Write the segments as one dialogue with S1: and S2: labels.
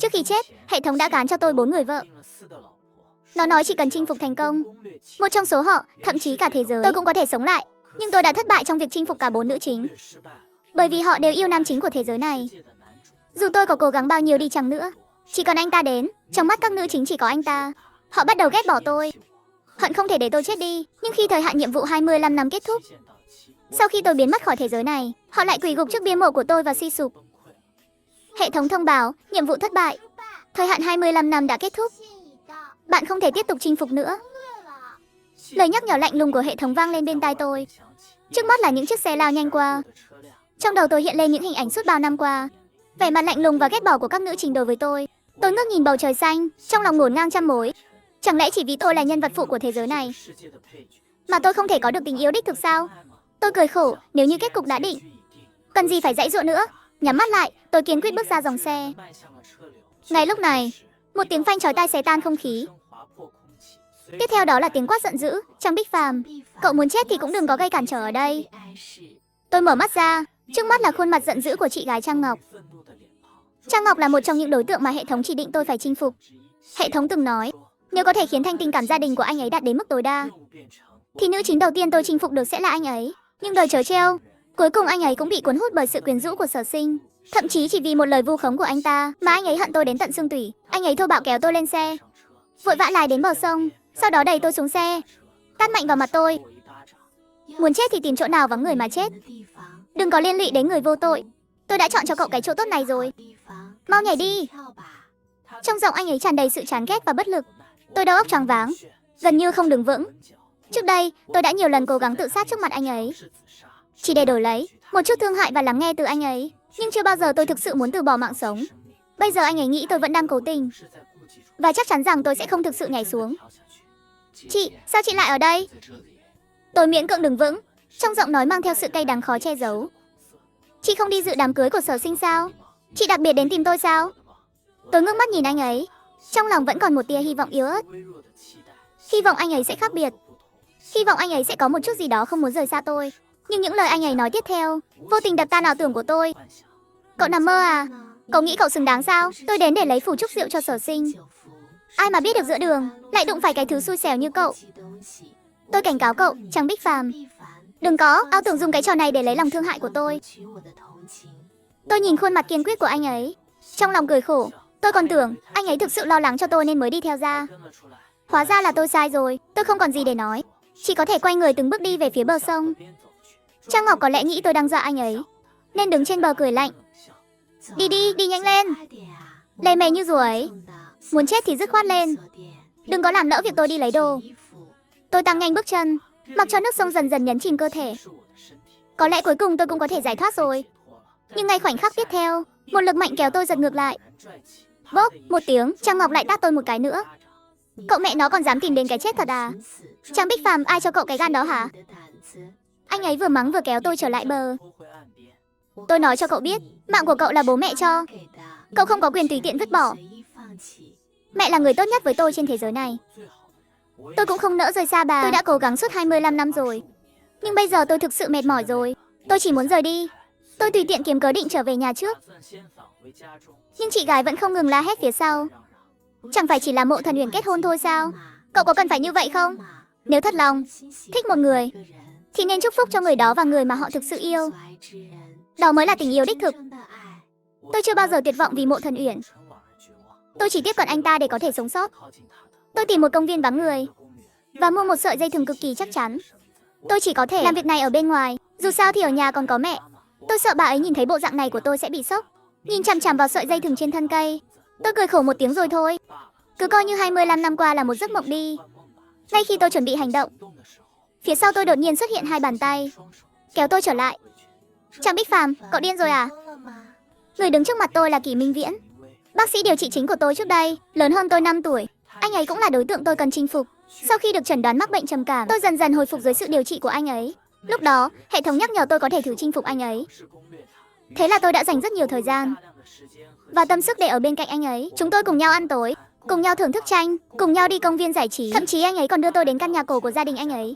S1: Trước khi chết, hệ thống đã gán cho tôi 4 người vợ. Nó nói chỉ cần chinh phục thành công một trong số họ, thậm chí cả thế giới, tôi cũng có thể sống lại. Nhưng tôi đã thất bại trong việc chinh phục cả 4 nữ chính. Bởi vì họ đều yêu nam chính của thế giới này. Dù tôi có cố gắng bao nhiêu đi chăng nữa, chỉ cần anh ta đến, trong mắt các nữ chính chỉ có anh ta. Họ bắt đầu ghét bỏ tôi, hận không thể để tôi chết đi. Nhưng khi thời hạn nhiệm vụ 25 năm kết thúc, sau khi tôi biến mất khỏi thế giới này, họ lại quỳ gục trước bia mộ của tôi và suy sụp. Hệ thống thông báo, nhiệm vụ thất bại. Thời hạn 25 năm đã kết thúc. Bạn không thể tiếp tục chinh phục nữa. Lời nhắc nhở lạnh lùng của hệ thống vang lên bên tai tôi. Trước mắt là những chiếc xe lao nhanh qua. Trong đầu tôi hiện lên những hình ảnh suốt bao năm qua. Vẻ mặt lạnh lùng và ghét bỏ của các nữ trình đối với tôi. Tôi ngước nhìn bầu trời xanh, trong lòng ngổn ngang trăm mối. Chẳng lẽ chỉ vì tôi là nhân vật phụ của thế giới này mà tôi không thể có được tình yêu đích thực sao? Tôi cười khổ, nếu như kết cục đã định, cần gì phải giãy giụa nữa. Nhắm mắt lại, tôi kiên quyết bước ra dòng xe. Ngay lúc này, một tiếng phanh chói tai xé tan không khí. Tiếp theo đó là tiếng quát giận dữ, Trang Bích Phàm, cậu muốn chết thì cũng đừng có gây cản trở ở đây. Tôi mở mắt ra, trước mắt là khuôn mặt giận dữ của chị gái Trang Ngọc. Trang Ngọc là một trong những đối tượng mà hệ thống chỉ định tôi phải chinh phục. Hệ thống từng nói, nếu có thể khiến thanh tình cảm gia đình của anh ấy đạt đến mức tối đa, thì nữ chính đầu tiên tôi chinh phục được sẽ là anh ấy. Nhưng đời trớ trêu, cuối cùng anh ấy cũng bị cuốn hút bởi sự quyến rũ của Sở Sinh. Thậm chí chỉ vì một lời vu khống của anh ta mà anh ấy hận tôi đến tận xương tủy. Anh ấy thô bạo kéo tôi lên xe, vội vã lái đến bờ sông, sau đó đẩy tôi xuống xe, tát mạnh vào mặt tôi. Muốn chết thì tìm chỗ nào vắng người mà chết, đừng có liên lụy đến người vô tội. Tôi đã chọn cho cậu cái chỗ tốt này rồi, mau nhảy đi. Trong giọng anh ấy tràn đầy sự chán ghét và bất lực. Tôi đầu óc choáng váng, gần như không đứng vững. Trước đây, tôi đã nhiều lần cố gắng tự sát trước mặt anh ấy, chỉ để đổi lấy một chút thương hại và lắng nghe từ anh ấy. Nhưng chưa bao giờ tôi thực sự muốn từ bỏ mạng sống. Bây giờ anh ấy nghĩ tôi vẫn đang cố tình, và chắc chắn rằng tôi sẽ không thực sự nhảy xuống. Chị, sao chị lại ở đây? Tôi miễn cưỡng đứng vững, trong giọng nói mang theo sự cay đắng khó che giấu. Chị không đi dự đám cưới của Sở Sinh sao? Chị đặc biệt đến tìm tôi sao? Tôi ngước mắt nhìn anh ấy, trong lòng vẫn còn một tia hy vọng yếu ớt. Hy vọng anh ấy sẽ khác biệt. Hy vọng anh ấy sẽ có một chút gì đó không muốn rời xa tôi. Nhưng những lời anh ấy nói tiếp theo vô tình đập tan ảo tưởng của tôi. Cậu nằm mơ à? Cậu nghĩ cậu xứng đáng sao? Tôi đến để lấy phủ trúc rượu cho Sở Sinh. Ai mà biết được giữa đường lại đụng phải cái thứ xui xẻo như cậu. Tôi cảnh cáo cậu, Trang Bích Phàm, đừng có ảo tưởng dùng cái trò này để lấy lòng thương hại của tôi. Tôi nhìn khuôn mặt kiên quyết của anh ấy, trong lòng cười khổ. Tôi còn tưởng anh ấy thực sự lo lắng cho tôi nên mới đi theo ra. Hóa ra là tôi sai rồi. Tôi không còn gì để nói, chỉ có thể quay người từng bước đi về phía bờ sông. Trang Ngọc có lẽ nghĩ tôi đang dọa anh ấy, nên đứng trên bờ cười lạnh. Đi đi, đi nhanh lên. Lề mề như rùa ấy, muốn chết thì dứt khoát lên, đừng có làm lỡ việc tôi đi lấy đồ. Tôi tăng nhanh bước chân, mặc cho nước sông dần dần nhấn chìm cơ thể. Có lẽ cuối cùng tôi cũng có thể giải thoát rồi. Nhưng ngay khoảnh khắc tiếp theo, một lực mạnh kéo tôi giật ngược lại. Bốp, một tiếng, Trang Ngọc lại tát tôi một cái nữa. Cậu mẹ nó còn dám tìm đến cái chết thật à? Trang Bích Phàm, ai cho cậu cái gan đó hả? Anh ấy vừa mắng vừa kéo tôi trở lại bờ. Tôi nói cho cậu biết, mạng của cậu là bố mẹ cho. Cậu không có quyền tùy tiện vứt bỏ. Mẹ là người tốt nhất với tôi trên thế giới này. Tôi cũng không nỡ rời xa bà. Tôi đã cố gắng suốt 25 năm rồi, nhưng bây giờ tôi thực sự mệt mỏi rồi. Tôi chỉ muốn rời đi. Tôi tùy tiện kiếm cớ định trở về nhà trước. Nhưng chị gái vẫn không ngừng la hét phía sau. Chẳng phải chỉ là Mộ Thần Uyển kết hôn thôi sao? Cậu có cần phải như vậy không? Nếu thật lòng thích một người thì nên chúc phúc cho người đó và người mà họ thực sự yêu. Đó mới là tình yêu đích thực. Tôi chưa bao giờ tuyệt vọng vì Mộ Thần Uyển. Tôi chỉ tiếp cận anh ta để có thể sống sót. Tôi tìm một công viên vắng người và mua một sợi dây thừng cực kỳ chắc chắn. Tôi chỉ có thể làm việc này ở bên ngoài, dù sao thì ở nhà còn có mẹ. Tôi sợ bà ấy nhìn thấy bộ dạng này của tôi sẽ bị sốc. Nhìn chằm chằm vào sợi dây thừng trên thân cây, tôi cười khổ một tiếng rồi thôi. Cứ coi như 25 năm qua là một giấc mộng đi. Ngay khi tôi chuẩn bị hành động, phía sau tôi đột nhiên xuất hiện hai bàn tay, kéo tôi trở lại. Trang Bích Phàm, cậu điên rồi à? Người đứng trước mặt tôi là Kỷ Minh Viễn, bác sĩ điều trị chính của tôi trước đây, lớn hơn tôi 5 tuổi. Anh ấy cũng là đối tượng tôi cần chinh phục. Sau khi được chẩn đoán mắc bệnh trầm cảm, tôi dần dần hồi phục dưới sự điều trị của anh ấy. Lúc đó, hệ thống nhắc nhở tôi có thể thử chinh phục anh ấy. Thế là tôi đã dành rất nhiều thời gian và tâm sức để ở bên cạnh anh ấy. Chúng tôi cùng nhau ăn tối, cùng nhau thưởng thức tranh, cùng nhau đi công viên giải trí. Thậm chí anh ấy còn đưa tôi đến căn nhà cổ của gia đình anh ấy,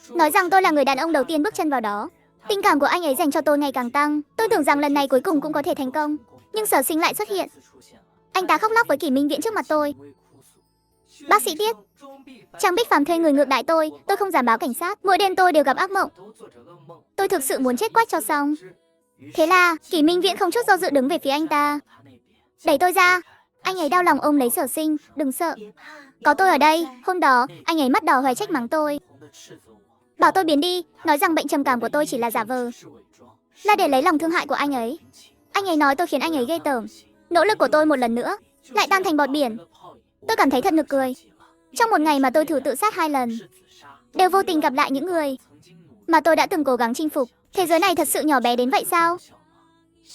S1: nói rằng tôi là người đàn ông đầu tiên bước chân vào đó. Tình cảm của anh ấy dành cho tôi ngày càng tăng. Tôi tưởng rằng lần này cuối cùng cũng có thể thành công. Nhưng Sở Sinh lại xuất hiện. Anh ta khóc lóc với Kỷ Minh Viễn trước mặt tôi. Bác sĩ Tiết, Trang Bích Phàm thuê người ngược đãi tôi không dám báo cảnh sát. Mỗi đêm tôi đều gặp ác mộng. Tôi thực sự muốn chết quách cho xong. Thế là Kỷ Minh Viễn không chút do dự đứng về phía anh ta, đẩy tôi ra. Anh ấy đau lòng ôm lấy Sở Sinh. Đừng sợ, có tôi ở đây. Hôm đó anh ấy mắt đỏ hoe trách mắng tôi, bảo tôi biến đi, nói rằng bệnh trầm cảm của tôi chỉ là giả vờ, là để lấy lòng thương hại của anh ấy. Anh ấy nói tôi khiến anh ấy ghê tởm. Nỗ lực của tôi một lần nữa lại tan thành bọt biển. Tôi cảm thấy thật nực cười. Trong một ngày mà tôi thử tự sát 2 lần, đều vô tình gặp lại những người mà tôi đã từng cố gắng chinh phục. Thế giới này thật sự nhỏ bé đến vậy sao?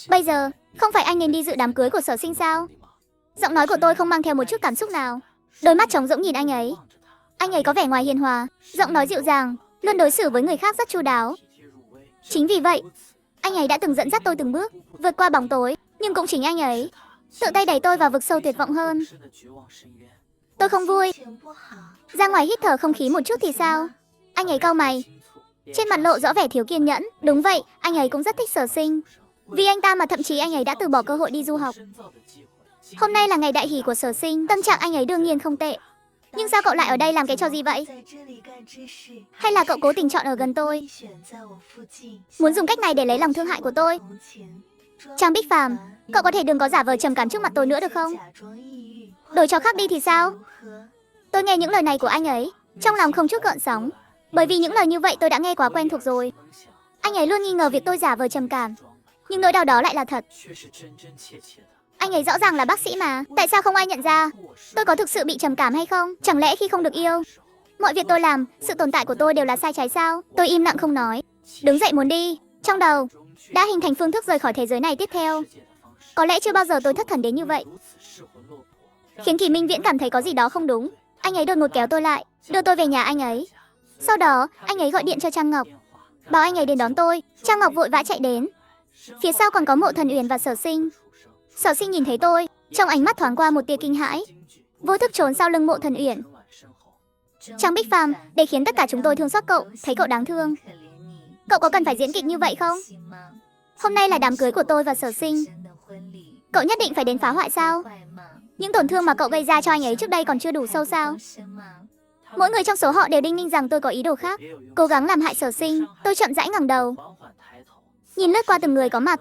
S1: Bây giờ, không phải anh nên đi dự đám cưới của Sở Sinh sao? Giọng nói của tôi không mang theo một chút cảm xúc nào. Đôi mắt trống rỗng nhìn anh ấy. Anh ấy có vẻ ngoài hiền hòa, giọng nói dịu dàng, luôn đối xử với người khác rất chu đáo. Chính vì vậy, anh ấy đã từng dẫn dắt tôi từng bước vượt qua bóng tối. Nhưng cũng chính anh ấy tự tay đẩy tôi vào vực sâu tuyệt vọng hơn. Tôi không vui. Ra ngoài hít thở không khí một chút thì sao? Anh ấy cau mày, trên mặt lộ rõ vẻ thiếu kiên nhẫn. Đúng vậy, anh ấy cũng rất thích Sở Sinh. Vì anh ta mà thậm chí anh ấy đã từ bỏ cơ hội đi du học. Hôm nay là ngày đại hỷ của Sở Sinh, tâm trạng anh ấy đương nhiên không tệ. Nhưng sao cậu lại ở đây làm cái trò gì vậy? Hay là cậu cố tình chọn ở gần tôi, muốn dùng cách này để lấy lòng thương hại của tôi? Trang Bích Phàm, cậu có thể đừng có giả vờ trầm cảm trước mặt tôi nữa được không? Đổi trò khác đi thì sao? Tôi nghe những lời này của anh ấy, trong lòng không chút gợn sóng. Bởi vì những lời như vậy tôi đã nghe quá quen thuộc rồi. Anh ấy luôn nghi ngờ việc tôi giả vờ trầm cảm, nhưng nỗi đau đó lại là thật. Anh ấy rõ ràng là bác sĩ mà, tại sao không ai nhận ra tôi có thực sự bị trầm cảm hay không? Chẳng lẽ khi không được yêu, mọi việc tôi làm, sự tồn tại của tôi đều là sai trái sao? Tôi im lặng không nói, đứng dậy muốn đi. Trong đầu đã hình thành phương thức rời khỏi thế giới này tiếp theo. Có lẽ chưa bao giờ tôi thất thần đến như vậy, khiến Kỷ Minh Viễn cảm thấy có gì đó không đúng. Anh ấy đột ngột kéo tôi lại, đưa tôi về nhà anh ấy. Sau đó, anh ấy gọi điện cho Trang Ngọc, bảo anh ấy đến đón tôi. Trang Ngọc vội vã chạy đến. Phía sau còn có Mộ Thần Uyển và Sở Sinh. Sở Sinh nhìn thấy tôi, trong ánh mắt thoáng qua một tia kinh hãi, vô thức trốn sau lưng Mộ Thần Uyển. Trang Bích Phàm, để khiến tất cả chúng tôi thương xót cậu, thấy cậu đáng thương. Cậu có cần phải diễn kịch như vậy không? Hôm nay là đám cưới của tôi và Sở Sinh, cậu nhất định phải đến phá hoại sao? Những tổn thương mà cậu gây ra cho anh ấy trước đây còn chưa đủ sâu sao? Mỗi người trong số họ đều đinh ninh rằng tôi có ý đồ khác, cố gắng làm hại Sở Sinh. Tôi chậm rãi ngẩng đầu, nhìn lướt qua từng người có mặt.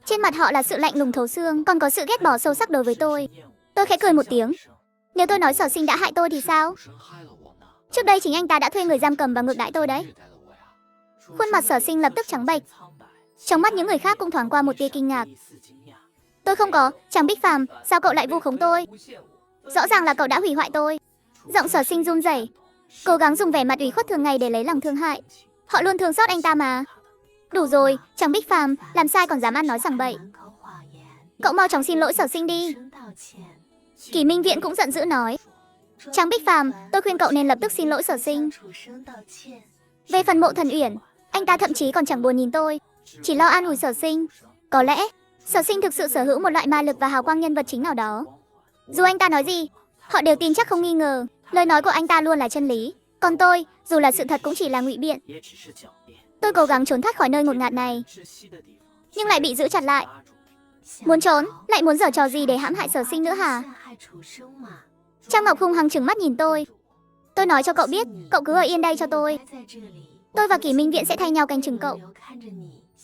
S1: Trên mặt họ là sự lạnh lùng thấu xương, còn có sự ghét bỏ sâu sắc đối với tôi. Tôi khẽ cười một tiếng. Nếu tôi nói Sở Sinh đã hại tôi thì sao? Trước đây chính anh ta đã thuê người giam cầm và ngược đãi tôi đấy. Khuôn mặt Sở Sinh lập tức trắng bệch. Trong mắt những người khác cũng thoáng qua một tia kinh ngạc. Tôi không có. Trang Bích Phàm, sao cậu lại vu khống tôi? Rõ ràng là cậu đã hủy hoại tôi. Giọng Sở Sinh run rẩy, cố gắng dùng vẻ mặt ủy khuất thường ngày để lấy lòng thương hại. Họ luôn thương xót anh ta mà. Đủ rồi, Trang Bích Phàm, làm sai còn dám ăn nói sằng bậy. Cậu mau chóng xin lỗi Sở Sinh đi. Kỷ Minh Viễn cũng giận dữ nói. Trang Bích Phàm, tôi khuyên cậu nên lập tức xin lỗi Sở Sinh. Về phần Mộ Thần Uyển, anh ta thậm chí còn chẳng buồn nhìn tôi, chỉ lo an ủi Sở Sinh. Có lẽ Sở Sinh thực sự sở hữu một loại ma lực và hào quang nhân vật chính nào đó. Dù anh ta nói gì, họ đều tin chắc không nghi ngờ. Lời nói của anh ta luôn là chân lý. Còn tôi, dù là sự thật cũng chỉ là ngụy biện. Tôi cố gắng trốn thoát khỏi nơi ngột ngạt này, nhưng lại bị giữ chặt lại. Muốn trốn, lại muốn giở trò gì để hãm hại Sở Sinh nữa hả? Trang Ngọc hung hăng trừng mắt nhìn tôi. Tôi nói cho cậu biết, cậu cứ ở yên đây cho tôi. Tôi và Kỷ Minh Viễn sẽ thay nhau canh chừng cậu.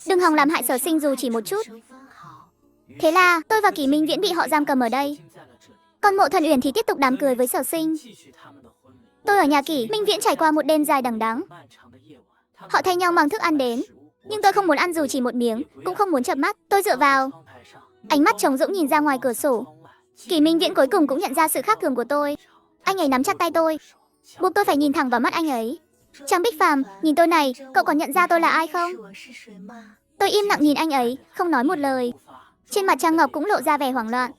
S1: Đừng hòng làm hại Sở Sinh dù chỉ một chút. Thế là tôi và Kỷ Minh Viễn bị họ giam cầm ở đây. Còn Mộ Thần Uyển thì tiếp tục đám cưới với Sở Sinh. Tôi ở nhà Kỷ Minh Viễn trải qua một đêm dài đằng đẵng. Họ thay nhau mang thức ăn đến, nhưng tôi không muốn ăn dù chỉ một miếng, cũng không muốn chợp mắt. Tôi dựa vào, ánh mắt trống rỗng nhìn ra ngoài cửa sổ. Kỷ Minh Viễn cuối cùng cũng nhận ra sự khác thường của tôi. Anh ấy nắm chặt tay tôi, buộc tôi phải nhìn thẳng vào mắt anh ấy. Trang Bích Phàm, nhìn tôi này, cậu còn nhận ra tôi là ai không? Tôi im lặng nhìn anh ấy, không nói một lời. Trên mặt Trang Ngọc cũng lộ ra vẻ hoảng loạn.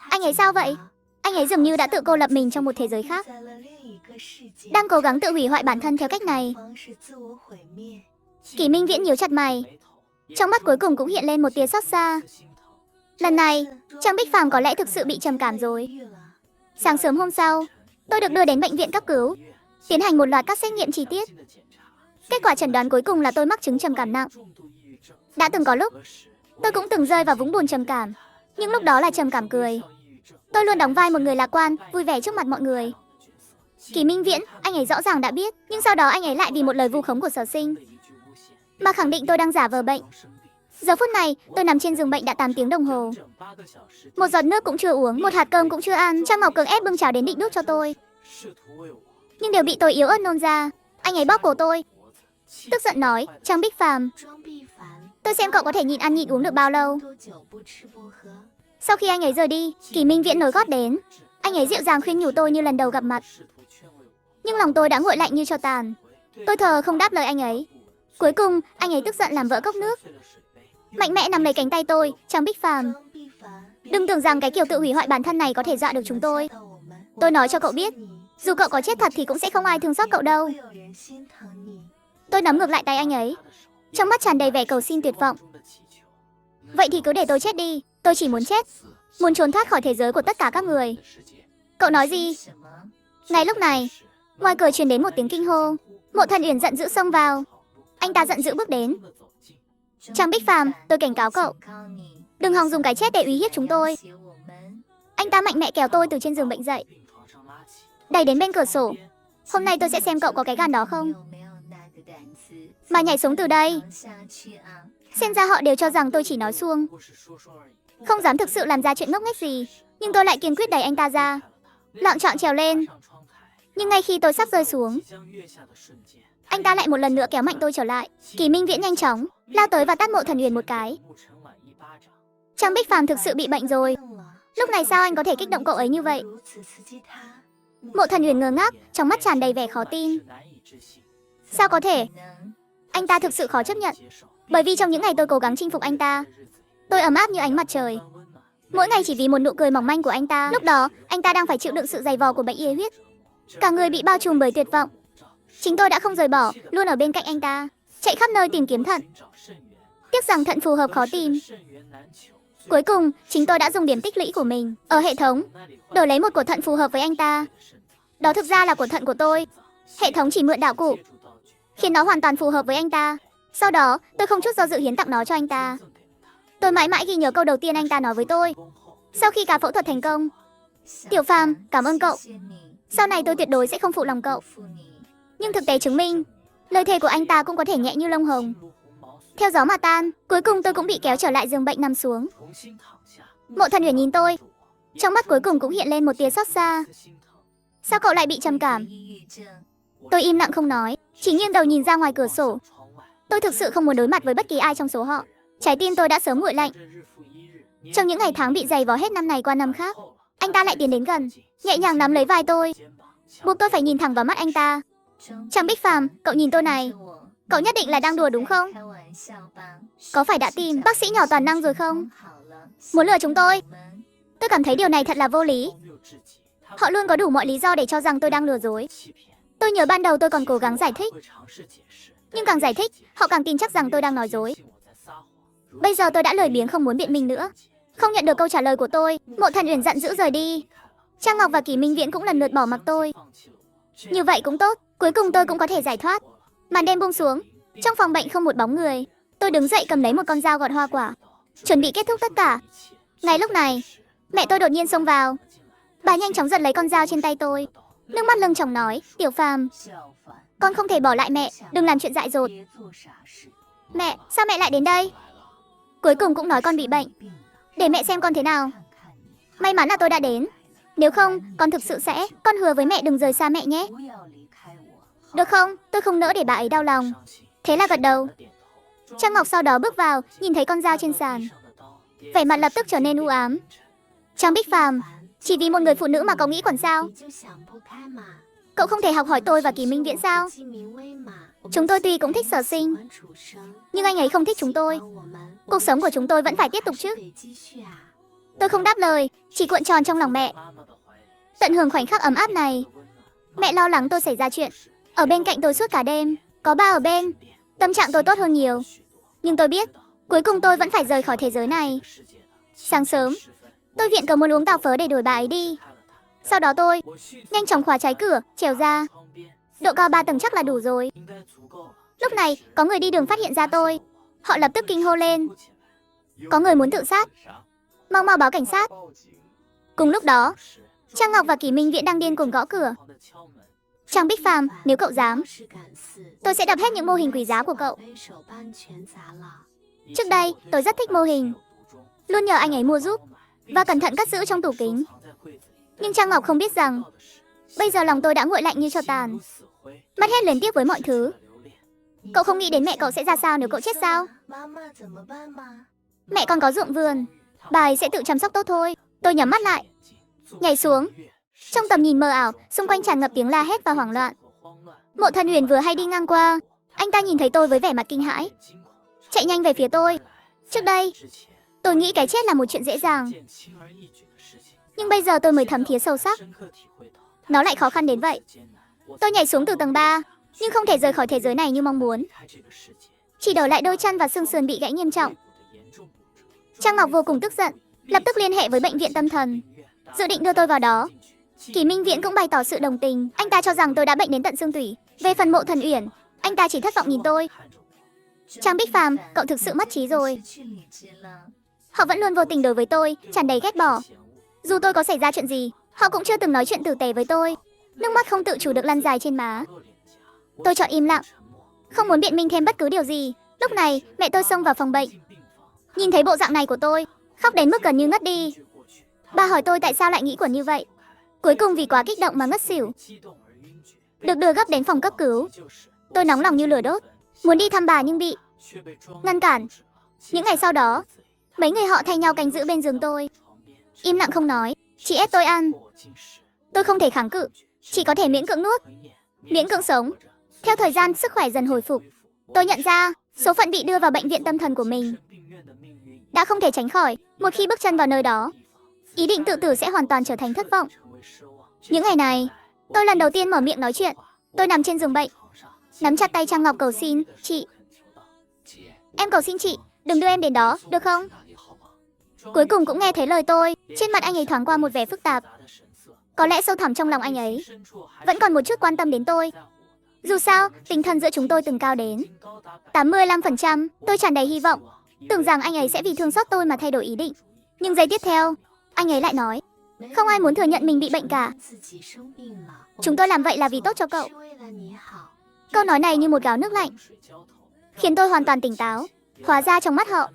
S1: Anh ấy sao vậy? Anh ấy dường như đã tự cô lập mình trong một thế giới khác, đang cố gắng tự hủy hoại bản thân theo cách này. Kỷ Minh Viễn nhíu chặt mày, trong mắt cuối cùng cũng hiện lên một tia xót xa. Lần này, Trang Bích Phàm có lẽ thực sự bị trầm cảm rồi. Sáng sớm hôm sau, tôi được đưa đến bệnh viện cấp cứu, tiến hành một loạt các xét nghiệm chi tiết. Kết quả chẩn đoán cuối cùng là tôi mắc chứng trầm cảm nặng. Đã từng có lúc, tôi cũng từng rơi vào vũng bùn trầm cảm, Nhưng lúc đó là trầm cảm cười. Tôi luôn đóng vai một người lạc quan, vui vẻ trước mặt mọi người. Kỷ Minh Viễn, anh ấy rõ ràng đã biết, nhưng sau đó anh ấy lại vì một lời vu khống của Sở Sinh mà khẳng định tôi đang giả vờ bệnh. Giờ phút này, tôi nằm trên giường bệnh đã 8 tiếng đồng hồ. Một giọt nước cũng chưa uống, một hạt cơm cũng chưa ăn. Trang Ngọc cường ép bưng cháo đến định đút cho tôi, nhưng đều bị tôi yếu ớt nôn ra. Anh ấy bóp cổ tôi, tức giận nói, Trang Bích Phàm, tôi xem cậu có thể nhịn ăn nhịn uống được bao lâu. Sau khi anh ấy rời đi, Kỷ Minh Viễn nối gót đến. Anh ấy dịu dàng khuyên nhủ tôi như lần đầu gặp mặt, nhưng lòng tôi đã nguội lạnh như tro tàn. Tôi thờ không đáp lời anh ấy. Cuối cùng, anh ấy tức giận làm vỡ cốc nước, mạnh mẽ nắm lấy cánh tay tôi. Trang Bích Phàm, đừng tưởng rằng cái kiểu tự hủy hoại bản thân này có thể dọa được chúng tôi. Tôi nói cho cậu biết, dù cậu có chết thật thì cũng sẽ không ai thương xót cậu đâu. Tôi nắm ngược lại tay anh ấy, trong mắt tràn đầy vẻ cầu xin tuyệt vọng. Vậy thì cứ để tôi chết đi, tôi chỉ muốn chết, muốn trốn thoát khỏi thế giới của tất cả các người. Cậu nói gì? Ngay lúc này, ngoài cửa truyền đến một tiếng kinh hô. Mộ Thần Uyển giận dữ xông vào. Anh ta giận dữ bước đến. Trang Bích Phàm, tôi cảnh cáo cậu, đừng hòng dùng cái chết để uy hiếp chúng tôi. Anh ta mạnh mẽ kéo tôi từ trên giường bệnh dậy, đẩy đến bên cửa sổ. Hôm nay tôi sẽ xem cậu có cái gan đó không, mà nhảy xuống từ đây. Xem ra họ đều cho rằng tôi chỉ nói suông, không dám thực sự làm ra chuyện ngốc nghếch gì. Nhưng tôi lại kiên quyết đẩy anh ta ra, lạng chạng trèo lên. Nhưng ngay khi tôi sắp rơi xuống, anh ta lại một lần nữa kéo mạnh tôi trở lại. Kỷ Minh Viễn nhanh chóng lao tới và tát Mộ Thần Uyển một cái. Trang Bích Phàm thực sự bị bệnh rồi. Lúc này sao anh có thể kích động cậu ấy như vậy? Mộ Thần Uyển ngơ ngác, trong mắt tràn đầy vẻ khó tin. Sao có thể? Anh ta thực sự khó chấp nhận, bởi vì trong những ngày tôi cố gắng chinh phục anh ta, tôi ấm áp như ánh mặt trời. Mỗi ngày chỉ vì một nụ cười mỏng manh của anh ta. Lúc đó, anh ta đang phải chịu đựng sự dày vò của bệnh yê huyết, cả người bị bao trùm bởi tuyệt vọng. Chính tôi đã không rời bỏ, luôn ở bên cạnh anh ta, chạy khắp nơi tìm kiếm thận. Tiếc rằng thận phù hợp khó tìm. Cuối cùng, chính tôi đã dùng điểm tích lũy của mình ở hệ thống đổi lấy một của thận phù hợp với anh ta. Đó thực ra là của thận của tôi. Hệ thống chỉ mượn đạo cụ, khiến nó hoàn toàn phù hợp với anh ta. Sau đó, tôi không chút do dự hiến tặng nó cho anh ta. Tôi mãi mãi ghi nhớ câu đầu tiên anh ta nói với tôi sau khi cả phẫu thuật thành công. Tiểu Phàm, cảm ơn cậu. Sau này tôi tuyệt đối sẽ không phụ lòng cậu. Nhưng thực tế chứng minh, lời thề của anh ta cũng có thể nhẹ như lông hồng, theo gió mà tan. Cuối cùng tôi cũng bị kéo trở lại giường bệnh nằm xuống. Mộ Thần Uyển nhìn tôi, trong mắt cuối cùng cũng hiện lên một tia xót xa. Sao cậu lại bị trầm cảm? Tôi im lặng không nói, chỉ nghiêng đầu nhìn ra ngoài cửa sổ. Tôi thực sự không muốn đối mặt với bất kỳ ai trong số họ. Trái tim tôi đã sớm nguội lạnh. Trong những ngày tháng bị dày vò hết năm này qua năm khác, anh ta lại tiến đến gần, nhẹ nhàng nắm lấy vai tôi, buộc tôi phải nhìn thẳng vào mắt anh ta. Trang Bích Phàm, cậu nhìn tôi này, cậu nhất định là đang đùa đúng không? Có phải đã tìm bác sĩ nhỏ toàn năng rồi không? Muốn lừa chúng tôi? Tôi cảm thấy điều này thật là vô lý. Họ luôn có đủ mọi lý do để cho rằng tôi đang lừa dối. Tôi nhớ ban đầu tôi còn cố gắng giải thích, nhưng càng giải thích, họ càng tin chắc rằng tôi đang nói dối. Bây giờ tôi đã lười biếng không muốn biện minh nữa. Không nhận được câu trả lời của tôi, Mộ Thần Uyển giận dữ rời đi. Trang Ngọc và Kỷ Minh Viễn cũng lần lượt bỏ mặc tôi. Như vậy cũng tốt, cuối cùng tôi cũng có thể giải thoát. Màn đêm buông xuống, trong phòng bệnh không một bóng người. Tôi đứng dậy cầm lấy một con dao gọt hoa quả, chuẩn bị kết thúc tất cả. Ngay lúc này, mẹ tôi đột nhiên xông vào. Bà nhanh chóng giật lấy con dao trên tay tôi, nước mắt lưng tròng nói, Tiểu Phàm, con không thể bỏ lại mẹ, đừng làm chuyện dại dột. Mẹ, sao mẹ lại đến đây? Cuối cùng cũng nói con bị bệnh, để mẹ xem con thế nào. May mắn là tôi đã đến, nếu không, con thực sự sẽ... Con hứa với mẹ đừng rời xa mẹ nhé. Được không? Tôi không nỡ để bà ấy đau lòng. Thế là gật đầu. Trang Ngọc sau đó bước vào, nhìn thấy con dao trên sàn, vẻ mặt lập tức trở nên u ám. Trang Bích Phàm, chỉ vì một người phụ nữ mà cậu nghĩ còn sao? Cậu không thể học hỏi tôi và Kỷ Minh Viễn sao? Chúng tôi tuy cũng thích Sở Sinh, nhưng anh ấy không thích chúng tôi. Cuộc sống của chúng tôi vẫn phải tiếp tục chứ. Tôi không đáp lời, chỉ cuộn tròn trong lòng mẹ, tận hưởng khoảnh khắc ấm áp này. Mẹ lo lắng tôi xảy ra chuyện, ở bên cạnh tôi suốt cả đêm. Có ba ở bên, tâm trạng tôi tốt hơn nhiều. Nhưng tôi biết, cuối cùng tôi vẫn phải rời khỏi thế giới này. Sáng sớm, tôi viện cớ muốn uống tàu phớ để đuổi bà ấy đi. Sau đó tôi nhanh chóng khóa trái cửa, trèo ra. Độ cao 3 tầng chắc là đủ rồi. Lúc này, có người đi đường phát hiện ra tôi. Họ lập tức kinh hô lên, có người muốn tự sát. Mau mau báo cảnh sát. Cùng lúc đó, Trang Ngọc và Kỷ Minh Viễn đang điên cuồng gõ cửa. Trang Bích Phàm, nếu cậu dám, tôi sẽ đập hết những mô hình quý giá của cậu. Trước đây, tôi rất thích mô hình, luôn nhờ anh ấy mua giúp và cẩn thận cất giữ trong tủ kính. Nhưng Trang Ngọc không biết rằng, bây giờ lòng tôi đã nguội lạnh như tro tàn, mất hết luyến tiếc với mọi thứ. Cậu không nghĩ đến mẹ cậu sẽ ra sao nếu cậu chết sao? Mẹ con có ruộng vườn, bà ấy sẽ tự chăm sóc tốt thôi. Tôi nhắm mắt lại, nhảy xuống. Trong tầm nhìn mờ ảo, xung quanh tràn ngập tiếng la hét và hoảng loạn. Mộ Thần Uyển vừa hay đi ngang qua, anh ta nhìn thấy tôi với vẻ mặt kinh hãi, chạy nhanh về phía tôi. Trước đây, tôi nghĩ cái chết là một chuyện dễ dàng, nhưng bây giờ tôi mới thấm thía sâu sắc, nó lại khó khăn đến vậy. Tôi nhảy xuống từ tầng 3, nhưng không thể rời khỏi thế giới này như mong muốn, chỉ đổi lại đôi chân và xương sườn bị gãy nghiêm trọng. Trang Ngọc vô cùng tức giận, lập tức liên hệ với bệnh viện tâm thần, dự định đưa tôi vào đó. Kỷ Minh Viễn cũng bày tỏ sự đồng tình, anh ta cho rằng tôi đã bệnh đến tận xương tủy. Về phần Mộ Thần Uyển, anh ta chỉ thất vọng nhìn tôi. Trang Bích Phàm, cậu thực sự mất trí rồi. Họ vẫn luôn vô tình đối với tôi, tràn đầy ghét bỏ. Dù tôi có xảy ra chuyện gì, họ cũng chưa từng nói chuyện tử tế với tôi. Nước mắt không tự chủ được lăn dài trên má. Tôi chọn im lặng, không muốn biện minh thêm bất cứ điều gì. Lúc này, mẹ tôi xông vào phòng bệnh. Nhìn thấy bộ dạng này của tôi, khóc đến mức gần như ngất đi. Bà hỏi tôi tại sao lại nghĩ quẩn như vậy. Cuối cùng vì quá kích động mà ngất xỉu, được đưa gấp đến phòng cấp cứu. Tôi nóng lòng như lửa đốt, muốn đi thăm bà nhưng bị ngăn cản. Những ngày sau đó, mấy người họ thay nhau canh giữ bên giường tôi, im lặng không nói, chỉ ép tôi ăn. Tôi không thể kháng cự, chỉ có thể miễn cưỡng nuốt, miễn cưỡng sống. Theo thời gian, sức khỏe dần hồi phục, tôi nhận ra số phận bị đưa vào bệnh viện tâm thần của mình đã không thể tránh khỏi. Một khi bước chân vào nơi đó, ý định tự tử sẽ hoàn toàn trở thành thất vọng. Những ngày này, tôi lần đầu tiên mở miệng nói chuyện. Tôi nằm trên giường bệnh, nắm chặt tay Trang Ngọc cầu xin, chị. Em cầu xin chị, đừng đưa em đến đó, được không? Cuối cùng cũng nghe thấy lời tôi. Trên mặt anh ấy thoáng qua một vẻ phức tạp. Có lẽ sâu thẳm trong lòng anh ấy vẫn còn một chút quan tâm đến tôi. Dù sao, tinh thần giữa chúng tôi từng cao đến 85%. Tôi tràn đầy hy vọng, tưởng rằng anh ấy sẽ vì thương xót tôi mà thay đổi ý định. Nhưng giây tiếp theo, anh ấy lại nói, không ai muốn thừa nhận mình bị bệnh cả. Chúng tôi làm vậy là vì tốt cho cậu. Câu nói này như một gáo nước lạnh, khiến tôi hoàn toàn tỉnh táo. Hóa ra trong mắt họ,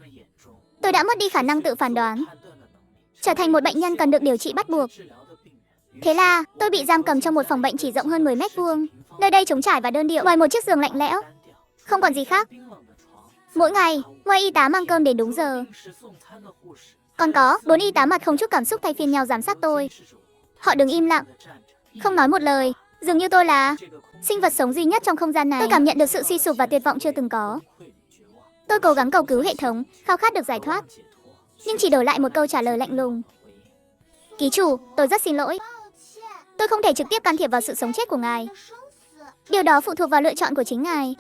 S1: tôi đã mất đi khả năng tự phán đoán, trở thành một bệnh nhân cần được điều trị bắt buộc. Thế là tôi bị giam cầm trong một phòng bệnh chỉ rộng hơn 10 mét vuông. Nơi đây trống trải và đơn điệu, ngoài một chiếc giường lạnh lẽo, không còn gì khác. Mỗi ngày, ngoài y tá mang cơm đến đúng giờ, còn có 4 y tá mặt không chút cảm xúc thay phiên nhau giám sát tôi. Họ đứng im lặng, không nói một lời, dường như tôi là sinh vật sống duy nhất trong không gian này. Tôi cảm nhận được sự suy sụp và tuyệt vọng chưa từng có. Tôi cố gắng cầu cứu hệ thống, khao khát được giải thoát, nhưng chỉ đổi lại một câu trả lời lạnh lùng. Ký chủ, tôi rất xin lỗi. Tôi không thể trực tiếp can thiệp vào sự sống chết của ngài. Điều đó phụ thuộc vào lựa chọn của chính ngài.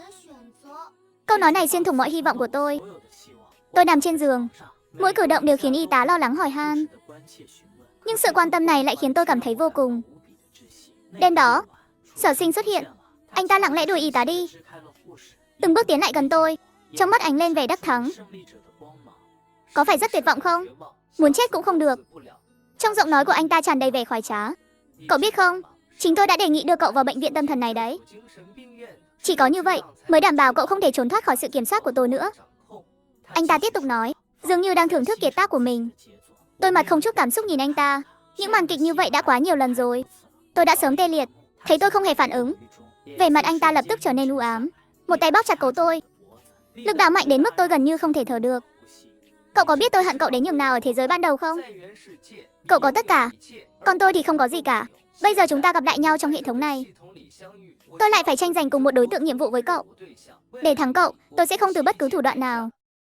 S1: Câu nói này xuyên thủng mọi hy vọng của tôi. Tôi nằm trên giường, mỗi cử động đều khiến y tá lo lắng hỏi han. Nhưng sự quan tâm này lại khiến tôi cảm thấy vô cùng. Đêm đó, Sở Sinh xuất hiện. Anh ta lặng lẽ đuổi y tá đi, từng bước tiến lại gần tôi, trong mắt ánh lên vẻ đắc thắng. Có phải rất tuyệt vọng không? Muốn chết cũng không được. Trong giọng nói của anh ta tràn đầy vẻ khoái trá. Cậu biết không, chính tôi đã đề nghị đưa cậu vào bệnh viện tâm thần này đấy. Chỉ có như vậy mới đảm bảo cậu không thể trốn thoát khỏi sự kiểm soát của tôi nữa. Anh ta tiếp tục nói, dường như đang thưởng thức kiệt tác của mình. Tôi mặt không chút cảm xúc nhìn anh ta. Những màn kịch như vậy đã quá nhiều lần rồi. Tôi đã sớm tê liệt. Thấy tôi không hề phản ứng, vẻ mặt anh ta lập tức trở nên u ám. Một tay bóp chặt cổ tôi, lực đạo mạnh đến mức tôi gần như không thể thở được. Cậu có biết tôi hận cậu đến nhường nào ở thế giới ban đầu không? Cậu có tất cả, còn tôi thì không có gì cả. Bây giờ chúng ta gặp lại nhau trong hệ thống này. Tôi lại phải tranh giành cùng một đối tượng nhiệm vụ với cậu. Để thắng cậu, tôi sẽ không từ bất cứ thủ đoạn nào.